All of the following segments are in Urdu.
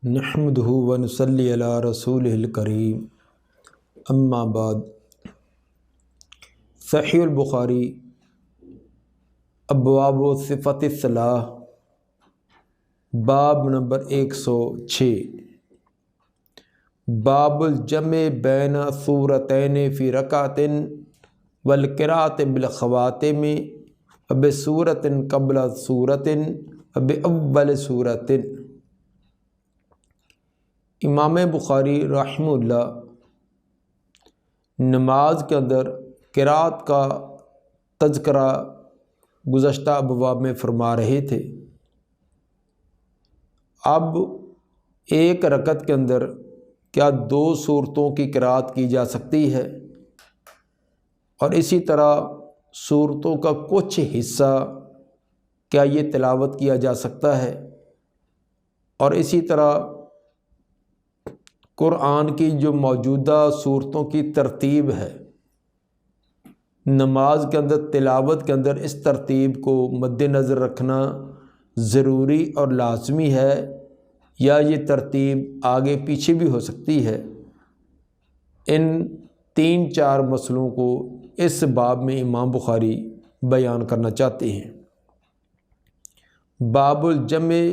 نحمدہ ونصلی علی رسولہ الکریم اما بعد۔ صحیح البخاری ابواب صفت الصلاۃ باب نمبر 106، باب الجمع بین سورتین فی رکعۃ والقراءۃ بالخواتم وبسورۃ قبل سورۃ وباول سورۃ۔ امام بخاری رحمہ اللہ نماز کے اندر قرات کا تذکرہ گزشتہ ابواب میں فرما رہے تھے۔ اب ایک رکعت کے اندر کیا 2 سورتوں کی قرات کی جا سکتی ہے، اور اسی طرح سورتوں کا کچھ حصہ کیا یہ تلاوت کیا جا سکتا ہے، اور اسی طرح قرآن کی جو موجودہ صورتوں کی ترتیب ہے، نماز کے اندر تلاوت کے اندر اس ترتیب کو مد نظر رکھنا ضروری اور لازمی ہے، یا یہ ترتیب آگے پیچھے بھی ہو سکتی ہے۔ ان 3-4 مسئلوں کو اس باب میں امام بخاری بیان کرنا چاہتے ہیں۔ باب الجمع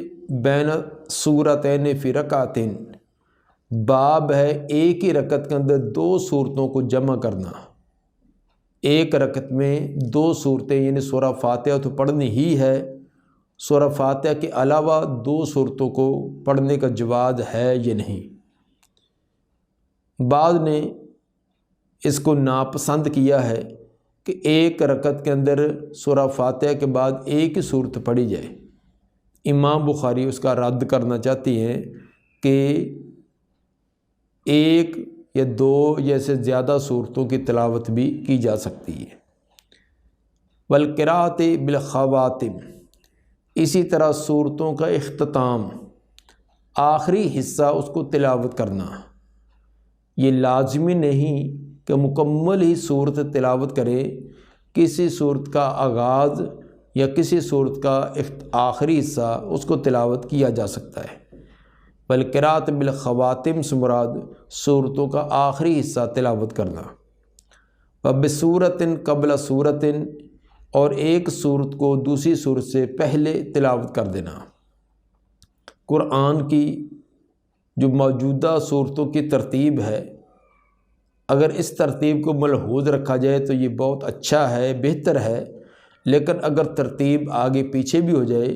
بین سورتین فی رکعۃ، باب ہے ایک ہی رکعت کے اندر 2 صورتوں کو جمع کرنا۔ ایک رکعت میں 2 صورتیں یعنی سورہ فاتحہ تو پڑھنی ہی ہے، سورہ فاتحہ کے علاوہ 2 صورتوں کو پڑھنے کا جواز ہے یا نہیں۔ بعض نے اس کو ناپسند کیا ہے کہ ایک رکعت کے اندر سورہ فاتحہ کے بعد ایک ہی صورت پڑھی جائے۔ امام بخاری اس کا رد کرنا چاہتی ہیں کہ 1 یا 2 یا سے زیادہ صورتوں کی تلاوت بھی کی جا سکتی ہے۔ والقراءۃ بالخواتم، اسی طرح صورتوں کا اختتام، آخری حصہ اس کو تلاوت کرنا۔ یہ لازمی نہیں کہ مکمل ہی صورت تلاوت کرے، کسی صورت کا آغاز یا کسی صورت کا آخری حصہ اس کو تلاوت کیا جا سکتا ہے۔ والقراءۃ بالخواتم سے مراد صورتوں کا آخری حصہ تلاوت کرنا۔ وبسورۃ قبل سورۃ، اور ایک صورت کو دوسری صورت سے پہلے تلاوت کر دینا۔ قرآن کی جو موجودہ صورتوں کی ترتیب ہے، اگر اس ترتیب کو ملحوظ رکھا جائے تو یہ بہت اچھا ہے، بہتر ہے، لیکن اگر ترتیب آگے پیچھے بھی ہو جائے،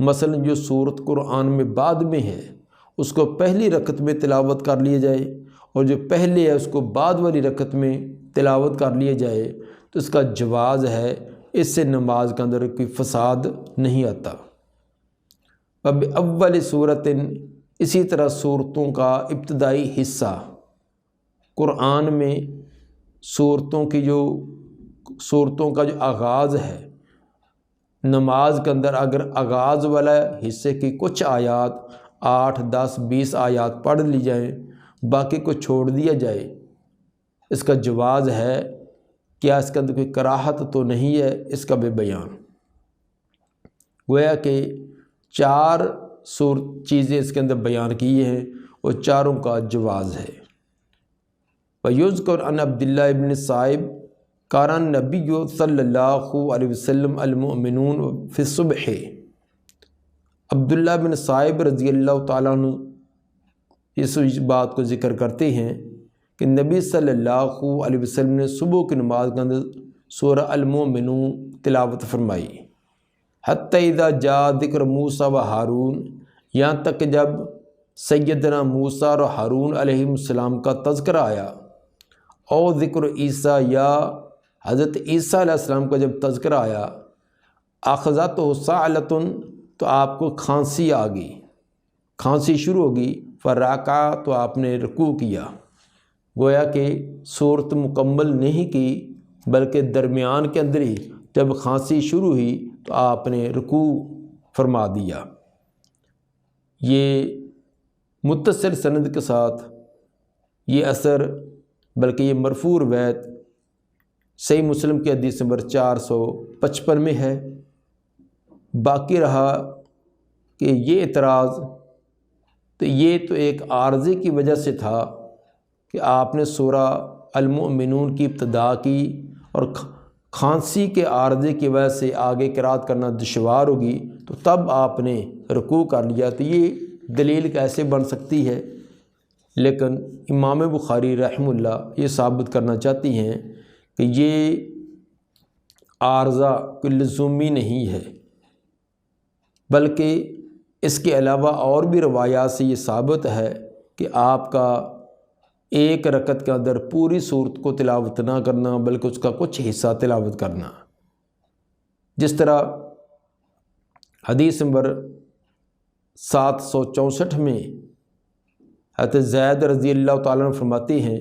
مثلا جو صورت قرآن میں بعد میں ہے اس کو پہلی رکعت میں تلاوت کر لیا جائے، اور جو پہلے ہے اس کو بعد والی رکعت میں تلاوت کر لیا جائے، تو اس کا جواز ہے، اس سے نماز کے اندر کوئی فساد نہیں آتا۔ اب اول صورت، اسی طرح صورتوں کا ابتدائی حصہ، قرآن میں صورتوں کا جو آغاز ہے، نماز کے اندر اگر آغاز والا حصے کی کچھ آیات 8، 10، 20 آیات پڑھ لی جائیں، باقی کو چھوڑ دیا جائے، اس کا جواز ہے۔ کیا اس کے اندر کوئی کراہت تو نہیں ہے؟ اس کا بھی بیان گویا کہ 4 چیزیں اس کے اندر بیان کی ہیں، اور چاروں کا جواز ہے۔ وَيُذْكَرُ عَنْ عَبْدِ اللَّهِ بْنِ صَائِبٍ كَانَ النَّبِيُّ صلی اللہ علیہ وسلم المؤمنون فی الصبح۔ عبداللہ بن صائب رضی اللہ تعالیٰ عنہ اس بات کو ذکر کرتے ہیں کہ نبی صلی اللہ علیہ وسلم نے صبح کی نماز کے اندر سورہ المؤمنون تلاوت فرمائی، حتی اذا جاء ذکر موسیٰ و ہارون، یہاں تک کہ جب سیدنا موسیٰ اور ہارون علیہ السلام کا تذکرہ آیا، اور ذکر عیسیٰ، یا حضرت عیسیٰ علیہ السلام کا جب تذکرہ آیا، اخذتہ صعلۃ، تو آپ کو کھانسی آ گئی، کھانسی شروع ہوگی، فرکع، تو آپ نے رکوع کیا۔ گویا کہ صورت مکمل نہیں کی، بلکہ درمیان کے اندر ہی جب کھانسی شروع ہوئی تو آپ نے رکوع فرما دیا۔ یہ متصل سند کے ساتھ یہ اثر، بلکہ یہ مرفوع روایت صحیح مسلم کی حدیث نمبر 455 میں ہے۔ باقی رہا کہ یہ اعتراض تو یہ تو ایک عارضے کی وجہ سے تھا کہ آپ نے سورہ المؤمنون کی ابتدا کی اور کھانسی کے عارضے کی وجہ سے آگے قرات کرنا دشوار ہوگی تو تب آپ نے رکوع کر لیا، تو یہ دلیل کیسے بن سکتی ہے؟ لیکن امام بخاری رحمہ اللہ یہ ثابت کرنا چاہتی ہیں کہ یہ عارضہ کوئی لزومی نہیں ہے، بلکہ اس کے علاوہ اور بھی روایات سے یہ ثابت ہے کہ آپ کا ایک رکعت کے اندر پوری سورت کو تلاوت نہ کرنا بلکہ اس کا کچھ حصہ تلاوت کرنا، جس طرح حدیث نمبر 764 میں حضرت زید رضی اللہ تعالیٰ عنہ فرماتے ہیں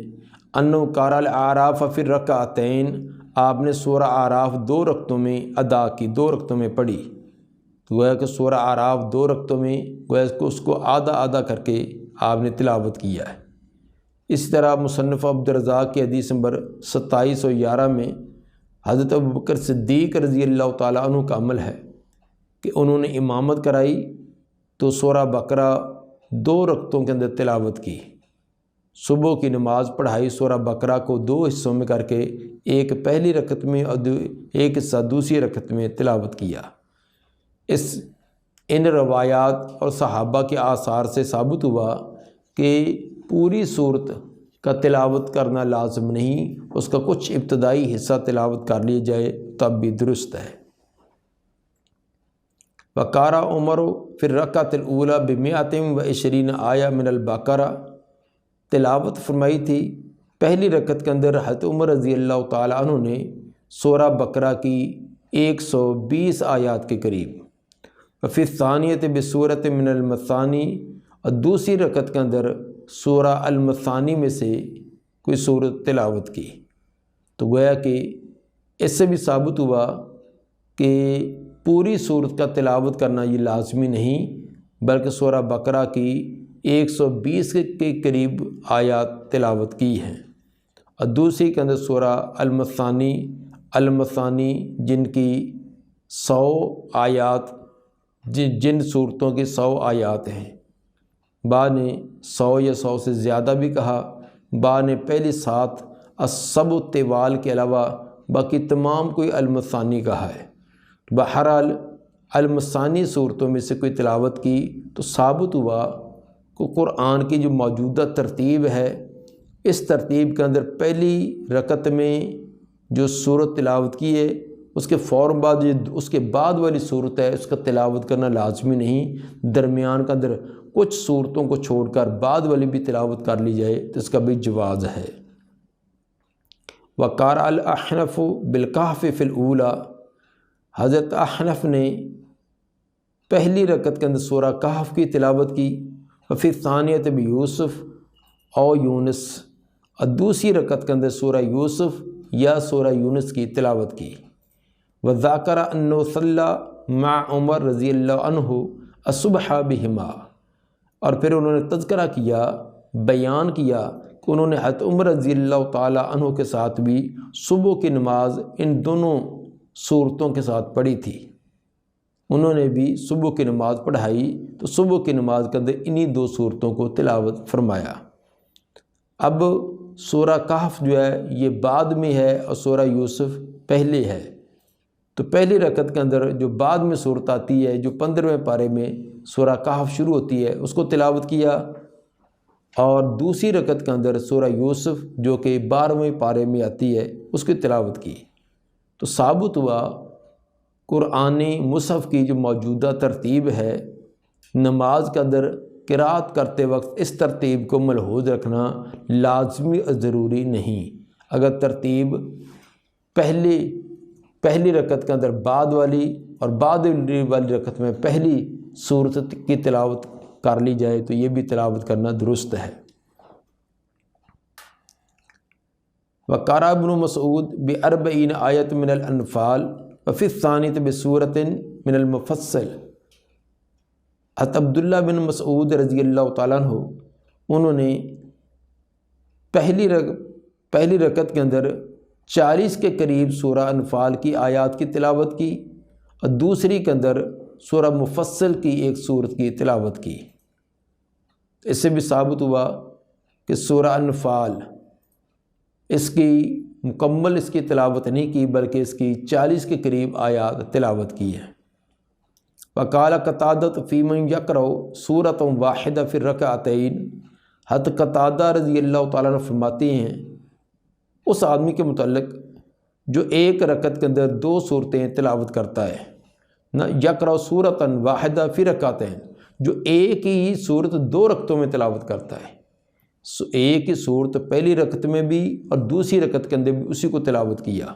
انہ قرأ الاعراف فی الرکعتین، آپ نے سورہ اعراف 2 رکعتوں میں ادا کی، 2 رکعتوں میں پڑھی، تو گویا کہ سورہ اعراف 2 رکعتوں میں گویا کہ اس کو آدھا آدھا کر کے آپ نے تلاوت کیا ہے۔ اسی طرح مصنف عبدالرزاق کی حدیث نمبر 2711 میں حضرت ابوبکر صدیق رضی اللہ تعالیٰ عنہ کا عمل ہے کہ انہوں نے امامت کرائی تو سورہ بقرہ 2 رکعتوں کے اندر تلاوت کی، صبح کی نماز پڑھائی، سورہ بقرہ کو 2 حصوں میں کر کے ایک پہلی رکعت میں اور ایک حصہ دوسری رکعت میں تلاوت کیا۔ ان روایات اور صحابہ کے آثار سے ثابت ہوا کہ پوری صورت کا تلاوت کرنا لازم نہیں، اس کا کچھ ابتدائی حصہ تلاوت کر لیا جائے تب بھی درست ہے۔ وقارا عمر فی الرکعۃ الاولی ب120 آیہ من البقرہ، تلاوت فرمائی تھی پہلی رکعت کے اندر حضرت عمر رضی اللہ تعالیٰ عنہ نے سورہ بقرہ کی 120 آیات کے قریب، وفی الثانیۃ بسورۃ من المثانی، اور دوسری رکعت کے اندر سورہ المثانی میں سے کوئی سورت تلاوت کی، تو گویا کہ اس سے بھی ثابت ہوا کہ پوری سورت کا تلاوت کرنا یہ لازمی نہیں، بلکہ سورہ بقرہ کی 120 کے قریب آیات تلاوت کی ہیں، اور دوسری کے اندر سورہ المثانی جن کی 100 آیات، جن صورتوں کی 100 آیات ہیں، بعض نے 100 یا 100 سے زیادہ بھی کہا، بعض نے پہلی 7 السبع الطوال کے علاوہ باقی تمام کوئی المثانی کہا ہے۔ بہرحال المثانی صورتوں میں سے کوئی تلاوت کی تو ثابت ہوا کہ قرآن کی جو موجودہ ترتیب ہے، اس ترتیب کے اندر پہلی رکعت میں جو سورت تلاوت کی ہے اس کے فوراً بعد اس کے بعد والی صورت ہے اس کا تلاوت کرنا لازمی نہیں، درمیان کے اندر کچھ صورتوں کو چھوڑ کر بعد والی بھی تلاوت کر لی جائے تو اس کا بھی جواز ہے۔ وقارأ الاحنف بالکہف فی الاولی، حضرت احنف نے پہلی رکعت کے اندر سورہ کہف کی تلاوت کی، وفی الثانیۃ بیوسف او یونس، اور دوسری رکعت کے اندر سورہ یوسف یا سورہ یونس کی تلاوت کی۔ وذاکر انہ صلی مع عمر رضی اللہ عنہ الصبح بہما، اور پھر انہوں نے تذکرہ کیا، بیان کیا کہ انہوں نے حضرت عمر رضی اللہ تعالیٰ عنہ کے ساتھ بھی صبح کی نماز ان دونوں صورتوں کے ساتھ پڑھی تھی، انہوں نے بھی صبح کی نماز پڑھائی تو صبح کی نماز کے اندر انہی 2 صورتوں کو تلاوت فرمایا۔ اب سورہ کہف جو ہے یہ بعد میں ہے اور سورہ یوسف پہلے ہے، تو پہلی رکعت کے اندر جو بعد میں صورت آتی ہے جو 15ویں پارے میں سورہ کہف شروع ہوتی ہے اس کو تلاوت کیا، اور دوسری رکعت کے اندر سورہ یوسف جو کہ 12ویں پارے میں آتی ہے اس کی تلاوت کی، تو ثابت ہوا قرآن مصحف کی جو موجودہ ترتیب ہے نماز کے اندر قرات کرتے وقت اس ترتیب کو ملحوظ رکھنا لازمی اور ضروری نہیں۔ اگر ترتیب پہلی رکعت کے اندر بعد والی اور بعد والی رکعت میں پہلی سورت کی تلاوت کر لی جائے تو یہ بھی تلاوت کرنا درست ہے۔ وقرأ ابن مسعود ب40 آیۃ من الانفال وفی الثانیۃ بسورۃ من المفصل، حضرت عبداللہ بن مسعود رضی اللہ تعالیٰ عنہ انہوں نے پہلی رکعت کے اندر 40 کے قریب سورہ انفال کی آیات کی تلاوت کی، اور دوسری کے اندر سورہ مفصل کی ایک سورت کی تلاوت کی۔ تو اس سے بھی ثابت ہوا کہ سورہ انفال اس کی مکمل اس کی تلاوت نہیں کی بلکہ اس کی 40 کے قریب آیات تلاوت کی ہے۔ وقال قتادۃ فی من یقرأ سورۃ واحدہ فی الرکعتین، حضرت قتادہ رضی اللہ تعالیٰ عنہ فرماتے ہیں اس آدمی کے متعلق جو ایک رکعت کے اندر 2 سورتیں تلاوت کرتا ہے، نہ یقرأ سورۃ واحدہ فی رکعتین، جو ایک ہی صورت 2 رکعتوں میں تلاوت کرتا ہے، ایک ہی صورت پہلی رکعت میں بھی اور دوسری رکعت کے اندر بھی اسی کو تلاوت کیا۔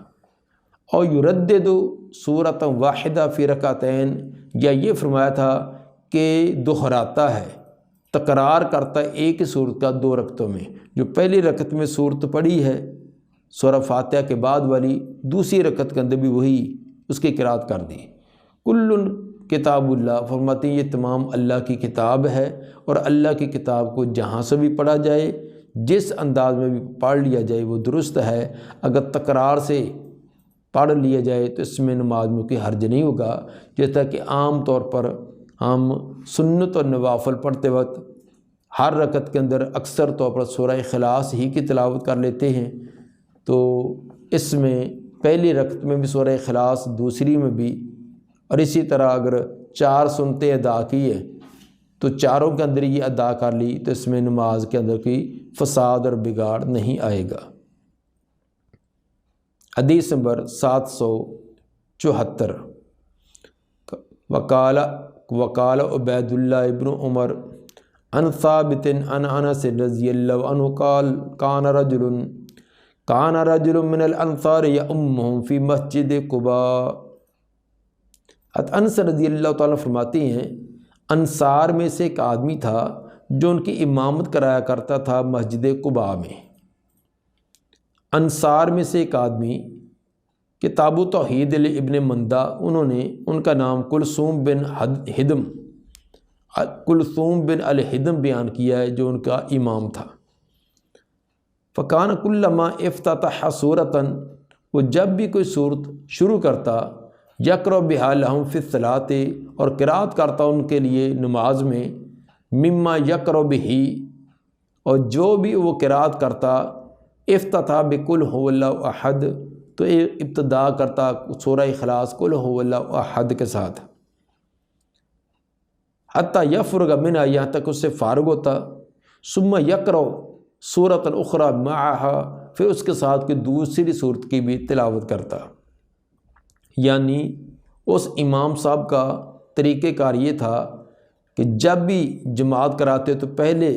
اور یردد سورۃ واحدہ فی رکعتین، یا یہ فرمایا تھا کہ دہراتا ہے، تکرار کرتا ہے ایک ہی صورت کا 2 رکعتوں میں، جو پہلی رکعت میں صورت پڑھی ہے سورہ فاتحہ کے بعد والی، دوسری رکعت کے اندر بھی وہی اس کی قرات کر دی۔ کل کتاب اللہ، فرماتے ہیں یہ تمام اللہ کی کتاب ہے، اور اللہ کی کتاب کو جہاں سے بھی پڑھا جائے، جس انداز میں بھی پڑھ لیا جائے وہ درست ہے۔ اگر تکرار سے پڑھ لیا جائے تو اس میں نماز میں کوئی حرج نہیں ہوگا، جیسا کہ عام طور پر ہم سنت اور نوافل پڑھتے وقت ہر رکعت کے اندر اکثر طور پر سورہ اخلاص ہی کی تلاوت کر لیتے ہیں، تو اس میں پہلی رکعت میں بھی سورہ اخلاص، دوسری میں بھی، اور اسی طرح اگر 4 سنتیں ادا کی ہے تو چاروں کے اندر یہ ادا کر لی تو اس میں نماز کے اندر کوئی فساد اور بگاڑ نہیں آئے گا۔ حدیث نمبر 774، وقال عبید اللہ ابن عمر عن ثابت عن انس رضی اللہ عنہ قال کان رجل من الانصار یؤمهم فی مسجد قباء۔ انس رضی اللہ تعالیٰ فرماتے ہیں انصار میں سے ایک آدمی تھا جو ان کی امامت کرایا کرتا تھا مسجد قباء میں۔ انصار میں سے ایک آدمی کتاب توحید ابن مندہ، انہوں نے ان کا نام کلثوم بن الہدم بیان کیا ہے، جو ان کا امام تھا۔ فکان کلما افتتح سورۃ، وہ جب بھی کوئی صورت شروع کرتا، یقرأ بہا لہم فی الصلاۃ، اور قرات کرتا ان کے لیے نماز میں، مما یقرأ بہ، اور جو بھی وہ قرات کرتا، افتتح بقل هو اللہ احد، تو ابتدا کرتا سورہ اخلاص قل هو اللہ احد کے ساتھ، حتی یفرغ منہا، یہاں تک اس سے فارغ ہوتا، ثم یقرأ سورۃ اخری معها، پھر اس کے ساتھ کوئی دوسری صورت کی بھی تلاوت کرتا۔ یعنی اس امام صاحب کا طریقہ کار یہ تھا کہ جب بھی جماعت کراتے تو پہلے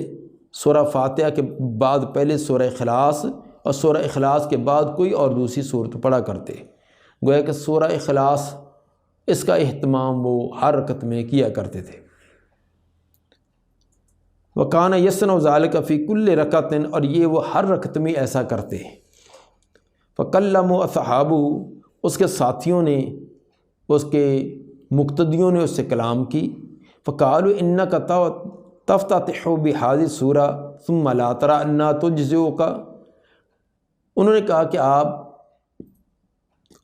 سورہ فاتحہ کے بعد پہلے سورہ اخلاص، اور سورہ اخلاص کے بعد کوئی اور دوسری صورت پڑھا کرتے، گویا کہ سورہ اخلاص اس کا اہتمام وہ ہر رکعت میں کیا کرتے تھے۔ وَكَانَ يَصْنَعُ ذَلِكَ فِي كُلِّ رَكَعَةٍ، اور یہ وہ ہر رکعت میں ایسا کرتے۔ فَكَلَّمُوا أَصْحَابُهُ، اس کے ساتھیوں نے، اس کے مقتدیوں نے اس سے کلام کی۔ فَقَالُوا إِنَّكَ تَفْتَتِحُ بِهَذِهِ السُّورَةِ ثُمَّ لَا تَرَىٰ أَنَّهَا تُجْزِئُكَ، انہوں نے کہا کہ آپ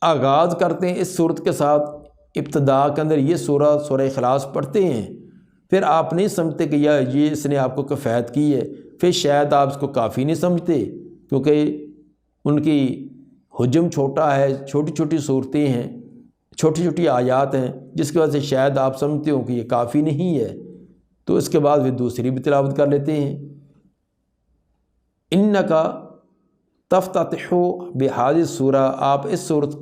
آغاز کرتے ہیں اس صورت کے ساتھ، ابتدا کے اندر یہ سورہ اخلاص پڑھتے ہیں، پھر آپ نہیں سمجھتے کہ یہ اس نے آپ کو کفایت کی ہے، پھر شاید آپ اس کو کافی نہیں سمجھتے، کیونکہ ان کی حجم چھوٹا ہے، چھوٹی چھوٹی صورتیں ہیں، چھوٹی چھوٹی آیات ہیں، جس کی وجہ سے شاید آپ سمجھتے ہو کہ یہ کافی نہیں ہے، تو اس کے بعد پھر دوسری بھی تلاوت کر لیتے ہیں۔ انکا تفتتح بہذہ السورہ، آپ اس صورت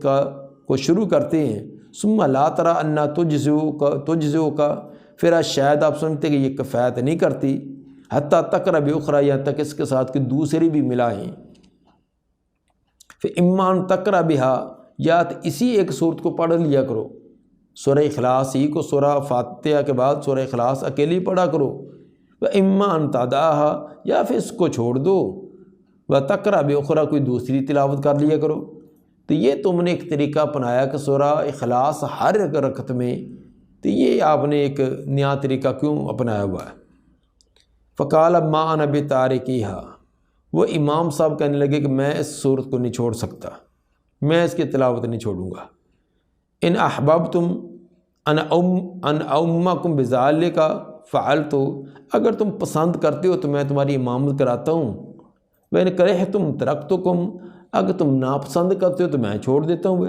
کو شروع کرتے ہیں، ثم لا تری انہا تجزئک، پھر شاید آپ سمجھتے کہ یہ کفایت نہیں کرتی، حتی تقرأ باخری، یہاں تک اس کے ساتھ کہ دوسری بھی ملائیں۔ پھر اما ان تقرأ بہا، یا اسی ایک صورت کو پڑھ لیا کرو، سورہ اخلاص ہی کو سورہ فاتحہ کے بعد سورہ اخلاص اکیلی پڑھا کرو، اما ان تدعها، یا پھر اس کو چھوڑ دو، وتقرأ باخری، کوئی دوسری تلاوت کر لیا کرو۔ تو یہ تم نے ایک طریقہ اپنایا کہ سورہ اخلاص ہر رکعت میں، تو یہ آپ نے ایک نیا طریقہ کیوں اپنایا ہوا ہے؟ فقال ما انا بتارکیھا، وہ امام صاحب کہنے لگے کہ میں اس صورت کو نہیں چھوڑ سکتا، میں اس کی تلاوت نہیں چھوڑوں گا۔ ان احببتم ان امکم بذالک فعلت، اگر تم پسند کرتے ہو تو میں تمہاری امامت کراتا ہوں، وَإِنْ كَرِهْتُمْ تَرَكْتُكُمْ، اگر تم ناپسند کرتے ہو تو میں چھوڑ دیتا ہوں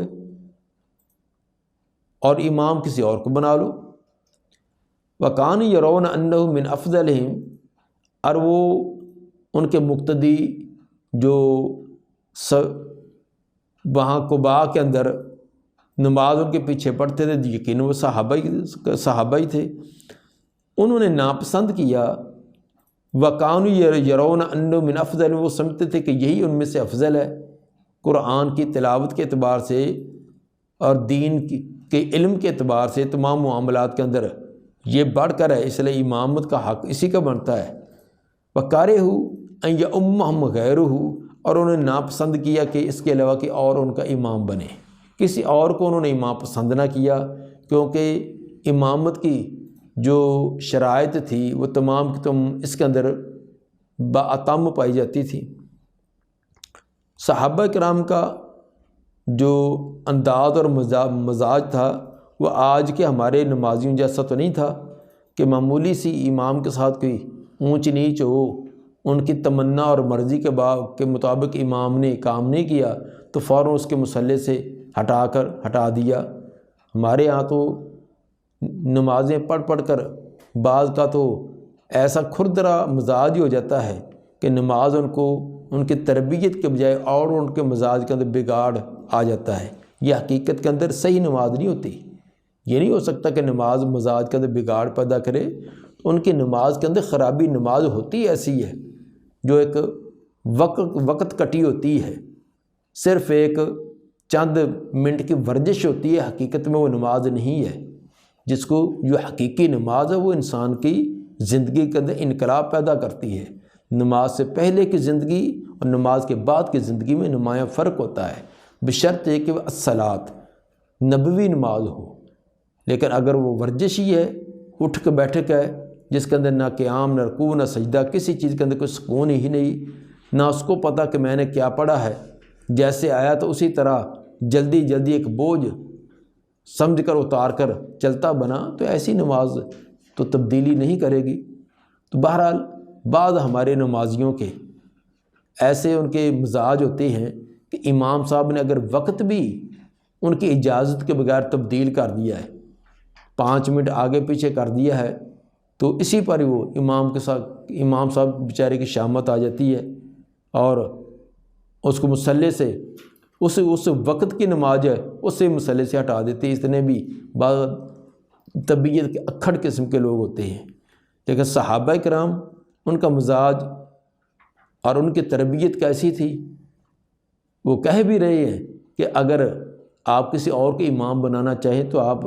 اور امام کسی اور کو بنا لو۔ وَكَانُوا يَرَوْنَ أَنَّهُ مِنْ أَفْضَلِهِمْ، اور وہ ان کے مقتدی جو وہاں قباء کے اندر نماز ان کے پیچھے پڑھتے تھے، یقیناً وہ صحابہ ہی تھے، انہوں نے ناپسند کیا۔ وَكَانُوا يَرَوْنَ أَنَّهُ مِنْ أَفْضَلِهِمْ، وہ سمجھتے تھے کہ یہی ان میں سے افضل ہے قرآن کی تلاوت کے اعتبار سے اور دین کے علم کے اعتبار سے، تمام معاملات کے اندر یہ بڑھ کر ہے، اس لیے امامت کا حق اسی کا بنتا ہے۔ وَكَارِهُ أَن يَؤُمَّهُمْ غَيْرُهُ، اور انہوں نے ناپسند کیا کہ اس کے علاوہ کہ اور ان کا امام بنے، کسی اور کو انہوں نے امام پسند نہ کیا، کیونکہ امامت کی جو شرائط تھی وہ تمام کی تم اس کے اندر بااتم پائی جاتی تھی۔ صحابہ کرام کا جو انداز اور مزاج تھا وہ آج کے ہمارے نمازیوں جیسا تو نہیں تھا کہ معمولی سی امام کے ساتھ کوئی اونچ نیچ ہو، ان کی تمنا اور مرضی کے مطابق امام نے کام نہیں کیا تو فوراً اس کے مصلی سے ہٹا دیا۔ ہمارے ہاں تو نمازیں پڑھ کر بعض کا تو ایسا کھردرا مزاج ہی ہو جاتا ہے کہ نماز ان کی تربیت کے بجائے اور ان کے مزاج کے اندر بگاڑ آ جاتا ہے۔ یہ حقیقت کے اندر صحیح نماز نہیں ہوتی۔ یہ نہیں ہو سکتا کہ نماز مزاج کے اندر بگاڑ پیدا کرے، ان کی نماز کے اندر خرابی نماز ہوتی ایسی ہے جو ایک وقت کٹی ہوتی ہے، صرف ایک چند منٹ کی ورزش ہوتی ہے، حقیقت میں وہ نماز نہیں ہے۔ جس کو جو حقیقی نماز ہے وہ انسان کی زندگی کے اندر انقلاب پیدا کرتی ہے۔ نماز سے پہلے کی زندگی اور نماز کے بعد کی زندگی میں نمایاں فرق ہوتا ہے، بشرط کہ وہ الصلاۃ نبوی نماز ہو۔ لیکن اگر وہ ورزشی ہے، اٹھ کے بیٹھک ہے، جس کے اندر نہ قیام نہ رکوع نہ سجدہ، کسی چیز کے اندر کوئی سکون ہی نہیں، نہ اس کو پتہ کہ میں نے کیا پڑھا ہے، جیسے آیا تو اسی طرح جلدی ایک بوجھ سمجھ کر اتار کر چلتا بنا، تو ایسی نماز تو تبدیلی نہیں کرے گی۔ تو بہرحال بعض ہمارے نمازیوں کے ایسے ان کے مزاج ہوتے ہیں کہ امام صاحب نے اگر وقت بھی ان کی اجازت کے بغیر تبدیل کر دیا ہے، 5 منٹ آگے پیچھے کر دیا ہے، تو اسی پر وہ امام صاحب بیچارے کی شامت آ جاتی ہے اور اس کو مصلی سے اس وقت کی نماز ہے اس سے مصلی سے ہٹا دیتے۔ اتنے بھی بعض طبیعت کے اکھڑ قسم کے لوگ ہوتے ہیں، لیکن صحابہ کرام ان کا مزاج اور ان کی تربیت کیسی تھی، وہ کہہ بھی رہے ہیں کہ اگر آپ کسی اور کو امام بنانا چاہیں تو آپ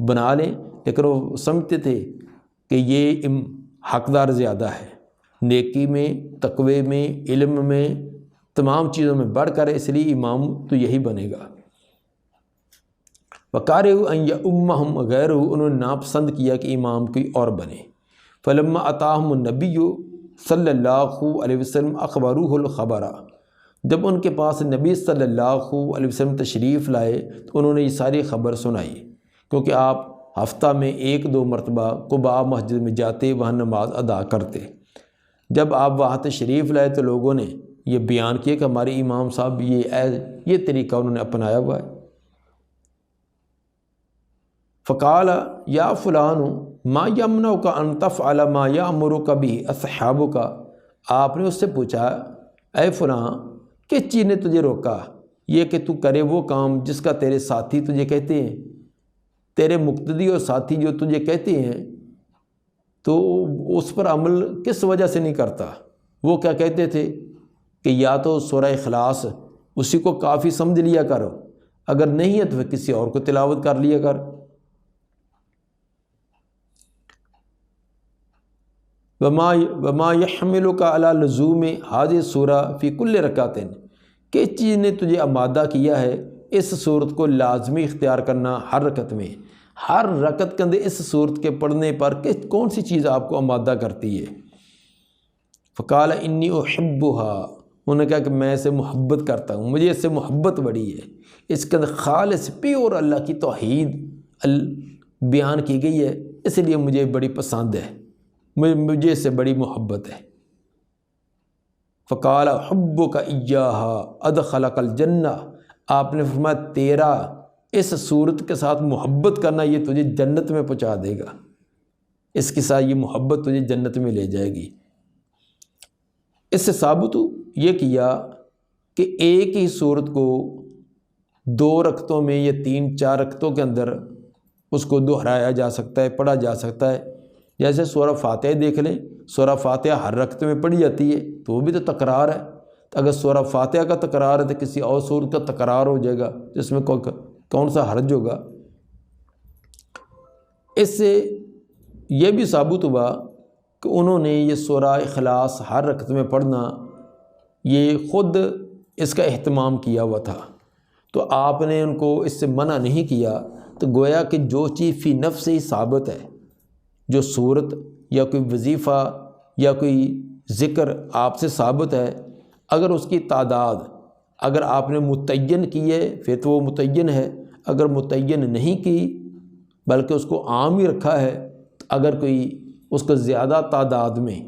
بنا لیں، لیکن وہ سمجھتے تھے کہ یہ حقدار زیادہ ہے، نیکی میں، تقوی میں، علم میں، تمام چیزوں میں بڑھ کر، اس لیے امام تو یہی بنے گا۔ وَكَارِهُ أَن يَؤُمَّهُمْ غَيْرُهُ، انہوں نے ناپسند کیا کہ امام کوئی اور بنے۔ فَلَمَّا أَتَاهُمُ النَّبِيُّ صلی اللہ علیہ وسلم أَخْبَرُوهُ الْخَبَرَ، جب ان کے پاس نبی صلی اللہ علیہ وسلم تشریف لائے تو انہوں نے یہ ساری خبر سنائی، کیونکہ آپ ہفتہ میں 1-2 مرتبہ قباء مسجد میں جاتے، وہاں نماز ادا کرتے۔ جب آپ وہاں تشریف لائے تو لوگوں نے یہ بیان کیا کہ ہمارے امام صاحب یہ طریقہ انہوں نے اپنایا ہوا ہے۔ فقال یا فلان ما یمنعک ان تفعل ما یامرک به اصحابک، آپ نے اس سے پوچھا اے فلاں کس چیز نے تجھے روکا یہ کہ تو کرے وہ کام جس کا تیرے ساتھی تجھے کہتے ہیں، تیرے مقتدی اور ساتھی جو تجھے کہتے ہیں تو اس پر عمل کس وجہ سے نہیں کرتا؟ وہ کیا کہتے تھے کہ یا تو سورہ اخلاص اسی کو کافی سمجھ لیا کر، اگر نہیں ہے تو پھر کسی اور کو تلاوت کر لیا کر۔ وما يحملك على لزوم هذه السورة في كل رکعتين، کس چیز نے تجھے آمادہ کیا ہے اس صورت کو لازمی اختیار کرنا ہر رکعت میں، ہر رکعت کے اندر اس صورت کے پڑھنے پر کون سی چیز آپ کو آمادہ کرتی ہے؟ فقال انی احبها، انہوں نے کہا کہ میں اسے محبت کرتا ہوں، مجھے اس سے محبت بڑی ہے، اس کے اندر خالص پیور اللہ کی توحید بیان کی گئی ہے، اس لیے مجھے بڑی پسند ہے، مجھے اس سے بڑی محبت ہے۔ فقال حبک ایہا ادخلک الجنہ، آپ نے فرمایا تیرا اس صورت کے ساتھ محبت کرنا یہ تجھے جنت میں پہنچا دے گا، اس کے ساتھ یہ محبت تجھے جنت میں لے جائے گی۔ اس سے ثابت یہ کیا کہ ایک ہی صورت کو 2 رکعتوں میں یا 3-4 رکعتوں کے اندر اس کو دہرایا جا سکتا ہے، پڑھا جا سکتا ہے۔ جیسے سورہ فاتحہ دیکھ لیں، سورہ فاتحہ ہر رکعت میں پڑھی جاتی ہے، تو وہ بھی تو تکرار ہے۔ اگر سورہ فاتحہ کا تکرار ہے تو کسی اور سورت کا تکرار ہو جائے گا، جس میں کون سا حرج ہوگا؟ اس سے یہ بھی ثابت ہوا کہ انہوں نے یہ سورہ اخلاص ہر رکعت میں پڑھنا یہ خود اس کا اہتمام کیا ہوا تھا، تو آپ نے ان کو اس سے منع نہیں کیا۔ تو گویا کہ جو چیز فی نفس ہی ثابت ہے، جو صورت یا کوئی وظیفہ یا کوئی ذکر آپ سے ثابت ہے، اگر اس کی تعداد اگر آپ نے متعین کی ہے پھر تو وہ متعین ہے، اگر متعین نہیں کی بلکہ اس کو عام ہی رکھا ہے، اگر کوئی اس کو زیادہ تعداد میں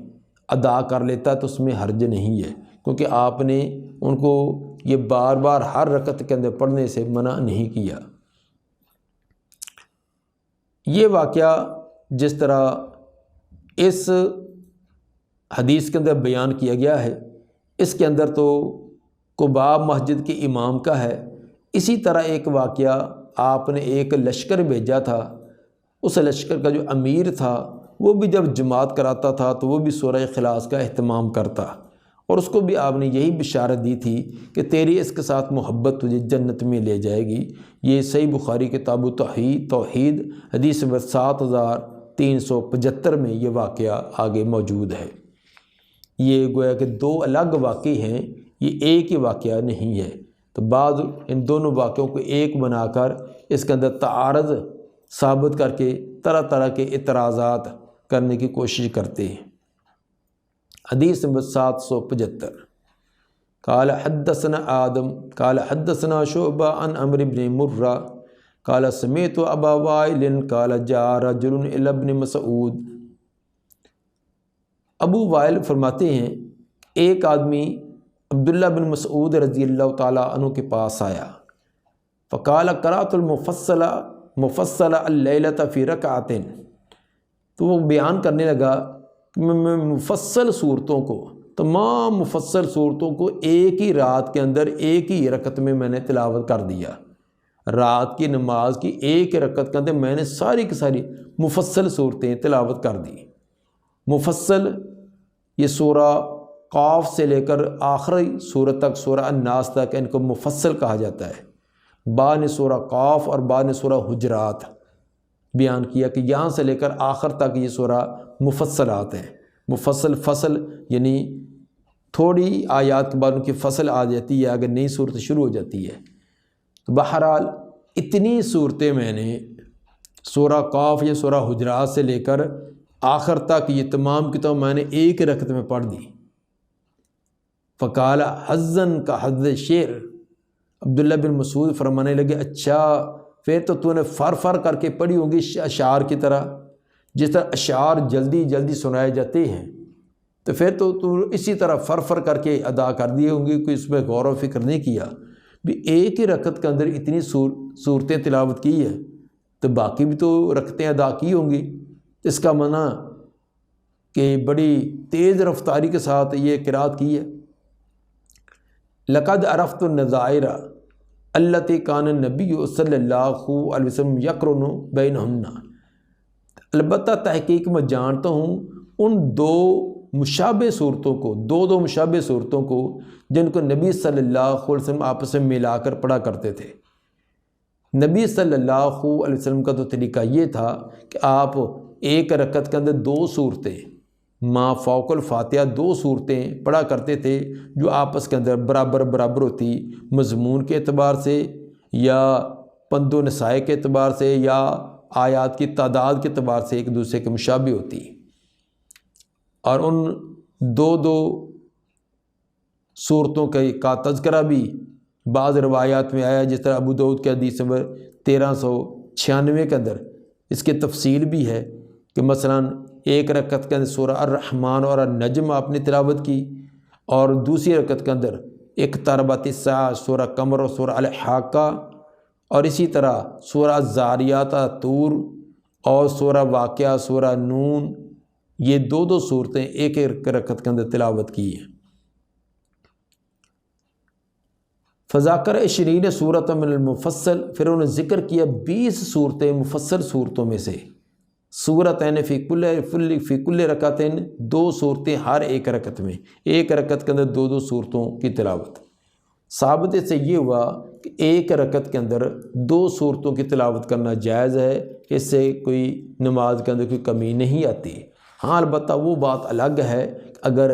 ادا کر لیتا ہے تو اس میں حرج نہیں ہے، کیونکہ آپ نے ان کو یہ بار بار ہر رکعت کے اندر پڑھنے سے منع نہیں کیا۔ یہ واقعہ جس طرح اس حدیث کے اندر بیان کیا گیا ہے، اس کے اندر تو قباء مسجد کے امام کا ہے۔ اسی طرح ایک واقعہ آپ نے ایک لشکر بھیجا تھا، اس لشکر کا جو امیر تھا وہ بھی جب جماعت کراتا تھا تو وہ بھی سورہ اخلاص کا اہتمام کرتا، اور اس کو بھی آپ نے یہی بشارت دی تھی کہ تیری اس کے ساتھ محبت تجھے جنت میں لے جائے گی۔ یہ صحیح بخاری کتاب توحید حدیث نمبر 7375 میں یہ واقعہ آگے موجود ہے۔ یہ گویا کہ 2 الگ واقعے ہیں، یہ ایک ہی واقعہ نہیں ہے۔ تو بعض ان دونوں واقعوں کو ایک بنا کر اس کے اندر تعارض ثابت کر کے طرح طرح کے اعتراضات کرنے کی کوشش کرتے ہیں۔ حدیث نمبر 775، قال حدثنا آدم قال حدثنا شعبہ عن عمرو بن مرہ قال سمعت ابا وائل قال جاء رجل الى ابن مسعود۔ ابو وائل فرماتے ہیں ایک آدمی عبداللہ بن مسعود رضی اللہ تعالیٰ عنہ کے پاس آیا، فقال قرأت المفصل اللیلۃ فی رکعۃ، تو وہ بیان کرنے لگا کہ میں مفصل صورتوں کو، تمام مفصل صورتوں کو ایک ہی رات کے اندر ایک ہی رکعت میں نے تلاوت کر دیا۔ رات کی نماز کی ایک رکعت کے اندر میں نے ساری کی ساری مفصل صورتیں تلاوت کر دی۔ مفصل یہ سورہ قاف سے لے کر آخری سورہ تک، سورہ الناس تک، ان کو مفصل کہا جاتا ہے۔ بعد نے سورہ قاف اور بعد نے سورہ حجرات بیان کیا کہ یہاں سے لے کر آخر تک یہ سورہ مفصلات ہیں۔ مفصل فصل یعنی تھوڑی آیات کے بعد ان کی فصل آ جاتی ہے، اگر نئی صورت شروع ہو جاتی ہے۔ تو بہرحال اتنی صورتیں میں نے سورہ قاف یا سورہ حجرات سے لے کر آخر تک یہ تمام کتاب میں نے ایک رکعت میں پڑھ دی۔ فقال حزن کا حظ شعر، عبداللہ بن مسعود فرمانے لگے اچھا پھر تو نے فر کر کے پڑھی ہوں گی اشعار کی طرح، جس طرح اشعار جلدی جلدی سنائے جاتے ہیں، تو پھر تو اسی طرح فر کر کے ادا کر دیے ہوں گے، کوئی اس میں غور و فکر نہیں کیا بھی ایک ہی رکعت کے اندر اتنی صورتیں تلاوت کی ہے تو باقی بھی تو رکعتیں ادا کی ہوں گی۔ اس کا معنی کہ بڑی تیز رفتاری کے ساتھ یہ قرات کی ہے۔ لقد عرفت النظائر التي كان النبی صلی اللہ علیہ وسلم یقرن بینہن، البتہ تحقیق میں جانتا ہوں ان 2 مشابہ صورتوں کو، 2 مشابہ صورتوں کو جن کو نبی صلی اللہ علیہ وسلم آپس میں ملا کر پڑھا کرتے تھے۔ نبی صلی اللہ علیہ وسلم کا تو طریقہ یہ تھا کہ آپ ایک رکعت کے اندر 2 صورتیں ما فوق الفاتحہ 2 صورتیں پڑھا کرتے تھے، جو آپس کے اندر برابر ہوتی، مضمون کے اعتبار سے یا پند و نسائے کے اعتبار سے یا آیات کی تعداد کے اعتبار سے ایک دوسرے کے مشابہ ہوتی۔ اور ان 2 صورتوں کا تذکرہ بھی بعض روایات میں آیا، جس طرح ابو داؤد کے حدیث نمبر 1396 کے اندر اس کی تفصیل بھی ہے کہ مثلاً ایک رکعت کے اندر سورہ الرحمن اور النجم آپ نے تلاوت کی، اور دوسری رکعت کے اندر اقتربت الساعہ سورہ قمر اور سورہ الحاقہ، اور اسی طرح سورہ الزاریات طور اور سورہ واقعہ سورہ نون، یہ دو صورتیں ایک ایک رکعت کے اندر تلاوت کی ہیں۔ فذاکر 20 سورۃ من المفصل، پھر انہوں نے ذکر کیا 20 صورتیں مفصل صورتوں میں سے، سورتین فی کل رکعتین، 2 صورتیں ہر ایک رکعت میں، ایک رکعت کے اندر 2 صورتوں کی تلاوت۔ ثابت سے یہ ہوا کہ ایک رکعت کے اندر 2 صورتوں کی تلاوت کرنا جائز ہے، اس سے کوئی نماز کے اندر کوئی کمی نہیں آتی۔ ہاں البتہ وہ بات الگ ہے اگر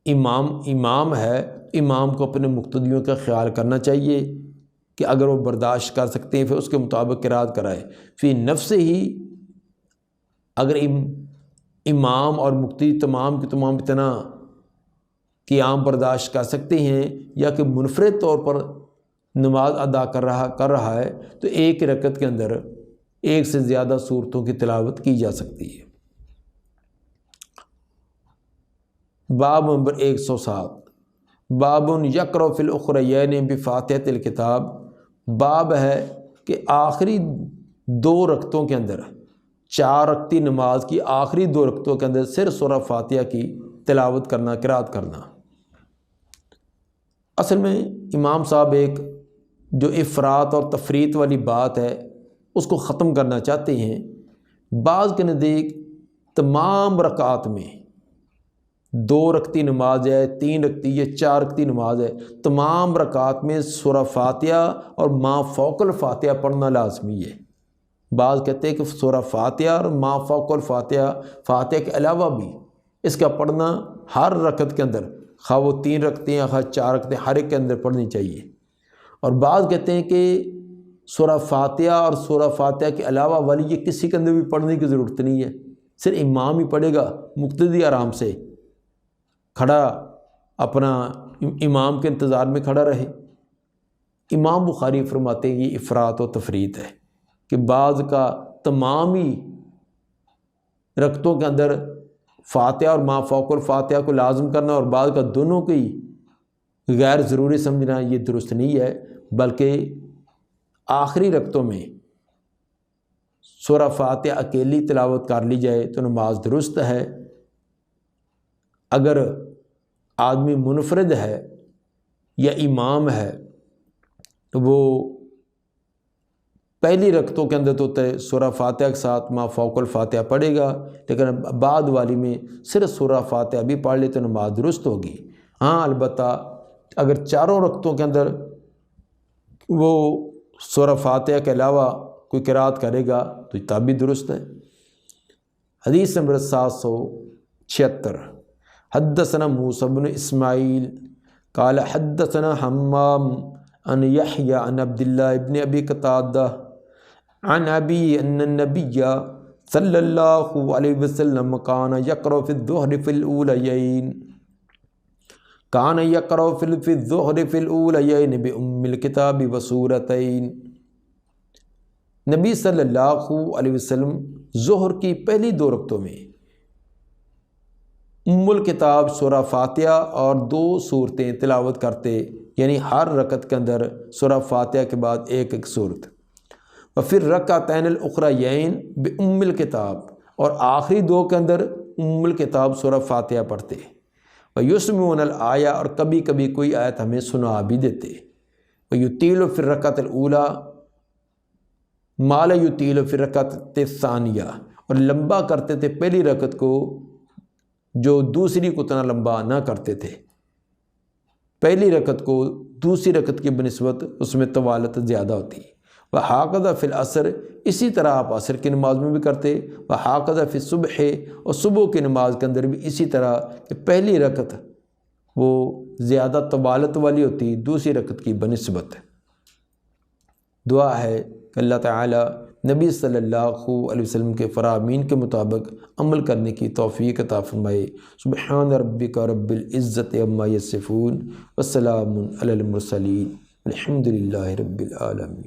امام ہے، امام کو اپنے مقتدیوں کا خیال کرنا چاہیے کہ اگر وہ برداشت کر سکتے ہیں پھر اس کے مطابق قرات کرائے۔ فی نفس ہی اگر امام اور مقتدی تمام کی تمام اتنا قیام برداشت کر سکتے ہیں یا کہ منفرد طور پر نماز ادا کر رہا ہے تو ایک رکعت کے اندر ایک سے زیادہ صورتوں کی تلاوت کی جا سکتی ہے۔ باب نمبر 107، باب یقرأ فی الاخرین بفاتحۃ الکتاب، باب ہے کہ آخری 2 رکعتوں کے اندر، 4 رکعتی نماز کی آخری 2 رکعتوں کے اندر صرف سورہ فاتحہ کی تلاوت کرنا، قرات کرنا۔ اصل میں امام صاحب ایک جو افراط اور تفریط والی بات ہے اس کو ختم کرنا چاہتے ہیں۔ بعض کے نزدیک تمام رکعات میں، 2 رکعتی نماز ہے، 3 رکعتی یا 4 رکعتی نماز ہے، تمام رکعات میں سورہ فاتحہ اور ما فوق الفاتحہ پڑھنا لازمی ہے۔ بعض کہتے ہیں کہ سورہ فاتحہ اور ما فوق الفاتحہ، فاتحہ کے علاوہ بھی اس کا پڑھنا ہر رکعت کے اندر، خواہ وہ 3 رکعتیں یا خواہ 4 رکعتیں، ہر ایک کے اندر پڑھنی چاہیے۔ اور بعض کہتے ہیں کہ سورہ فاتحہ اور سورہ فاتحہ کے علاوہ والی یہ کسی کے اندر بھی پڑھنے کی ضرورت نہیں ہے، صرف امام ہی پڑھے گا، مقتدی آرام سے کھڑا اپنا امام کے انتظار میں کھڑا رہے۔ امام بخاری فرماتے ہیں یہ افراط و تفریط ہے کہ بعض کا تمام ہی رکعتوں کے اندر فاتحہ اور ما فوق الفاتحہ کو لازم کرنا اور بعض کا دونوں کو ہی غیر ضروری سمجھنا، یہ درست نہیں ہے، بلکہ آخری رکعتوں میں سورہ فاتحہ اکیلی تلاوت کر لی جائے تو نماز درست ہے۔ اگر آدمی منفرد ہے یا امام ہے تو وہ پہلی رکعتوں کے اندر تو سورہ فاتحہ کے ساتھ ما فوق الفاتحہ پڑھے گا، لیکن بعد والی میں صرف سورہ فاتحہ بھی پڑھ لے تو نماز درست ہوگی۔ ہاں البتہ اگر 4 رکعتوں کے اندر وہ سورہ فاتحہ کے علاوہ کوئی قرات کرے گا تو تب بھی درست ہے۔ حدیث نمبر 776، حدثنا موسیٰ بن اسماعیل قال حدثنا حمام عن یحییٰ عن عبداللہ ابن ابی قتادہ عن ابی ان النبی صلی اللہ علیہ وسلم کان یقرأ فی الظہر فی الاولیین بأم الکتاب وسورتین۔ نبی صلی اللہ علیہ وسلم ظہر کی پہلی 2 رکعتوں میں ام الکتاب سورہ فاتحہ اور 2 صورتیں تلاوت کرتے، یعنی ہر رکعت کے اندر سورہ فاتحہ کے بعد ایک ایک صورت۔ وفر رکعتین الاخریین بأم الکتاب، اور آخری 2 کے اندر ام الکتاب سورہ فاتحہ پڑھتے۔ ویسمعون الآیہ، اور کبھی کبھی کوئی آیت ہمیں سنا بھی دیتے۔ ویطیل فی الرکعۃ الاولی ما لا یطیل فی الرکعۃ الثانیہ، اور لمبا کرتے تھے پہلی رکعت کو جو دوسری کو اتنا لمبا نہ کرتے تھے۔ پہلی رکعت کو دوسری رکعت کی بنسبت اس میں طوالت زیادہ ہوتی۔ وہکذا فی العصر، اسی طرح آپ عصر کی نماز میں بھی کرتے۔ وہکذا فی الصبح، اور صبح کی نماز کے اندر بھی اسی طرح کہ پہلی رکعت وہ زیادہ طوالت والی ہوتی دوسری رکعت کی بنسبت۔ دعا ہے کہ اللہ تعالی نبی صلی اللہ علیہ وسلم کے فرامین کے مطابق عمل کرنے کی توفیق عطا فرمائے۔ سبحان ربک رب العزت عما یصفون، والسلام علی المرسلین، الحمد للہ رب العالمین۔